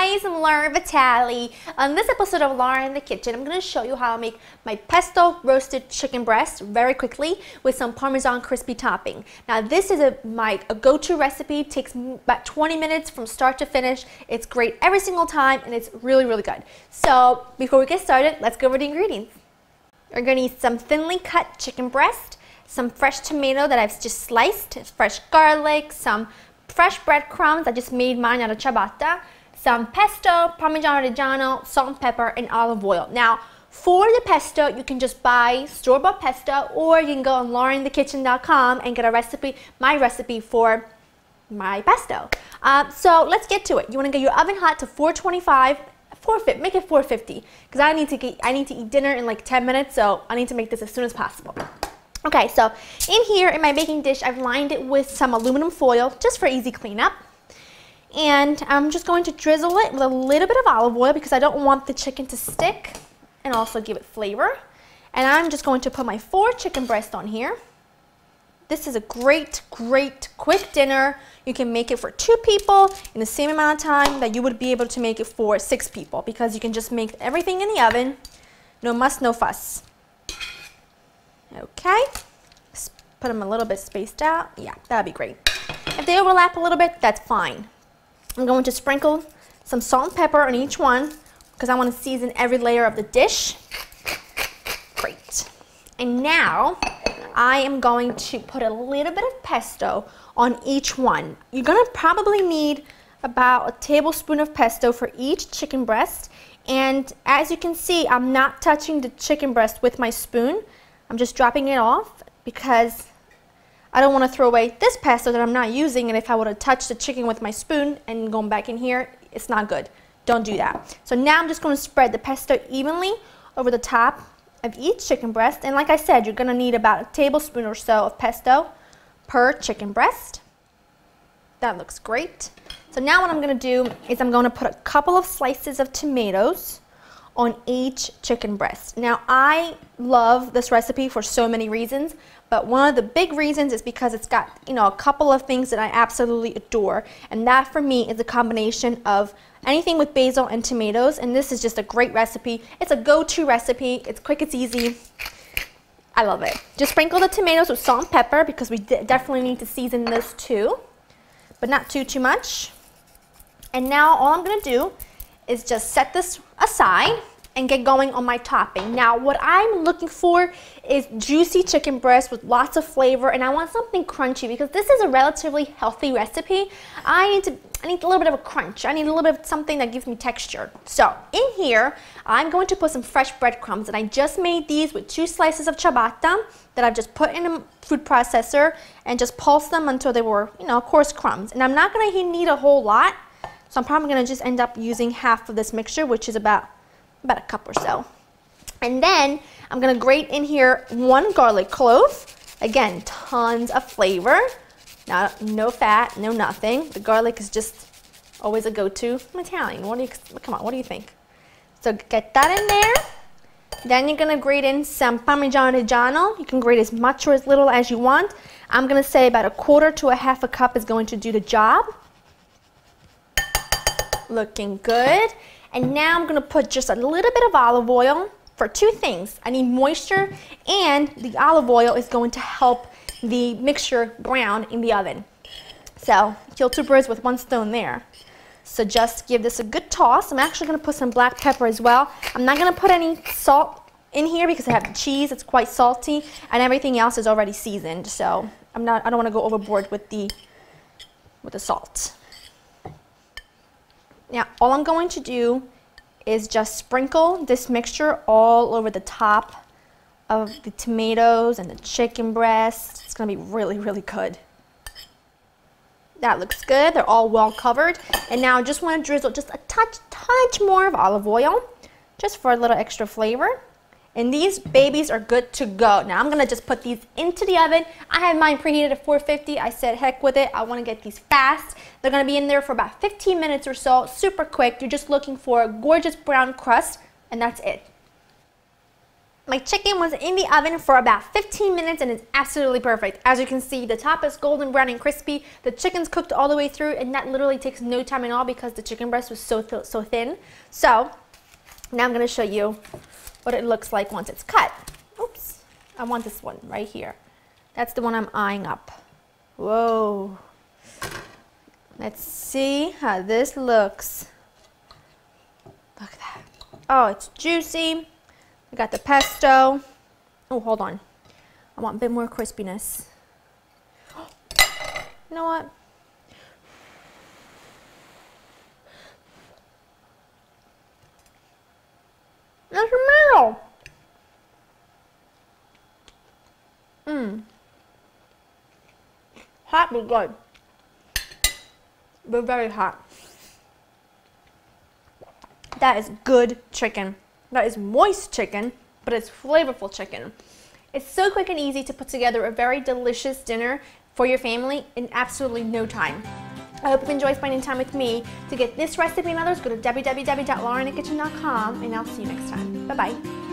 guys, I'm Laura Vitale. On this episode of Laura in the Kitchen, I'm going to show you how to make my pesto roasted chicken breast very quickly with some Parmesan crispy topping. Now this is a go-to recipe. It takes about 20 minutes from start to finish. It's great every single time and it's really, really good. So before we get started, let's go over the ingredients. You're going to need some thinly cut chicken breast, some fresh tomato that I've just sliced, fresh garlic, some fresh breadcrumbs. I just made mine out of ciabatta, some pesto, Parmigiano Reggiano, salt and pepper, and olive oil. Now, for the pesto, you can just buy store-bought pesto, or you can go on laurinthekitchen.com and get a recipe, my recipe for my pesto. So let's get to it. You want to get your oven hot to 425. Make it 450, because I need to eat dinner in like 10 minutes, so I need to make this as soon as possible. Okay, so in here, in my baking dish, I've lined it with some aluminum foil, just for easy cleanup. And I'm just going to drizzle it with a little bit of olive oil because I don't want the chicken to stick and also give it flavor. And I'm just going to put my 4 chicken breasts on here. This is a great, great quick dinner. You can make it for 2 people in the same amount of time that you would be able to make it for 6 people, because you can just make everything in the oven. No muss, no fuss. Okay, just put them a little bit spaced out. Yeah, that'd be great. If they overlap a little bit, that's fine. I'm going to sprinkle some salt and pepper on each one because I want to season every layer of the dish. Great. And now I am going to put a little bit of pesto on each one. You're going to probably need about a tablespoon of pesto for each chicken breast. And as you can see, I'm not touching the chicken breast with my spoon. I'm just dropping it off because I don't want to throw away this pesto that I'm not using, and if I would have touched the chicken with my spoon and gone back in here, it's not good. Don't do that. So now I'm just going to spread the pesto evenly over the top of each chicken breast, and like I said, you're going to need about a tablespoon or so of pesto per chicken breast. That looks great. So now what I'm going to do is I'm going to put a couple of slices of tomatoes on each chicken breast. Now I love this recipe for so many reasons, but one of the big reasons is because it's got, a couple of things that I absolutely adore, and that for me is a combination of anything with basil and tomatoes, and this is just a great recipe. It's a go-to recipe. It's quick, it's easy. I love it. Just sprinkle the tomatoes with salt and pepper because we definitely need to season this too, but not too much. And now all I'm going to do is just set this aside and get going on my topping. Now what I'm looking for is juicy chicken breast with lots of flavor, and I want something crunchy because this is a relatively healthy recipe. I need a little bit of a crunch. I need a little bit of something that gives me texture. So in here, I'm going to put some fresh breadcrumbs, and I just made these with 2 slices of ciabatta that I've just put in a food processor and just pulsed them until they were, coarse crumbs. And I'm not going to need a whole lot, so I'm probably going to just end up using half of this mixture, which is about a cup or so. And then I'm going to grate in here 1 garlic clove. Again, tons of flavor. No fat, no nothing. The garlic is just always a go-to. I'm Italian. Come on, what do you think? So get that in there. Then you're going to grate in some Parmigiano Reggiano. You can grate as much or as little as you want. I'm going to say about 1/4 to 1/2 cup is going to do the job. Looking good. And now I'm going to put just a little bit of olive oil for 2 things. I need moisture, and the olive oil is going to help the mixture brown in the oven. So kill 2 birds with 1 stone there. So just give this a good toss. I'm actually going to put some black pepper as well. I'm not going to put any salt in here because I have cheese. It's quite salty, and everything else is already seasoned. So I don't want to go overboard with the salt. Now, all I'm going to do is just sprinkle this mixture all over the top of the tomatoes and the chicken breast. It's going to be really, really good. That looks good. They're all well covered. And now I just want to drizzle just a touch more of olive oil, just for a little extra flavor. And these babies are good to go. Now I'm going to just put these into the oven. I have mine preheated at 450. I said heck with it. I want to get these fast. They're going to be in there for about 15 minutes or so. Super quick. You're just looking for a gorgeous brown crust, and that's it. My chicken was in the oven for about 15 minutes and it's absolutely perfect. As you can see, the top is golden brown and crispy. The chicken's cooked all the way through, and that literally takes no time at all because the chicken breast was so thin. So now I'm going to show you what it looks like once it's cut. Oops, I want this one right here. That's the one I'm eyeing up. Whoa. Let's see how this looks. Look at that. Oh, it's juicy. I got the pesto. Oh, hold on. I want a bit more crispiness. You know what? There's a meal. Hot but good. But very hot. That is good chicken. That is moist chicken, but it's flavorful chicken. It's so quick and easy to put together a very delicious dinner for your family in absolutely no time. I hope you enjoy spending time with me. To get this recipe and others, go to www.laureninthekitchen.com, and I'll see you next time. Bye-bye.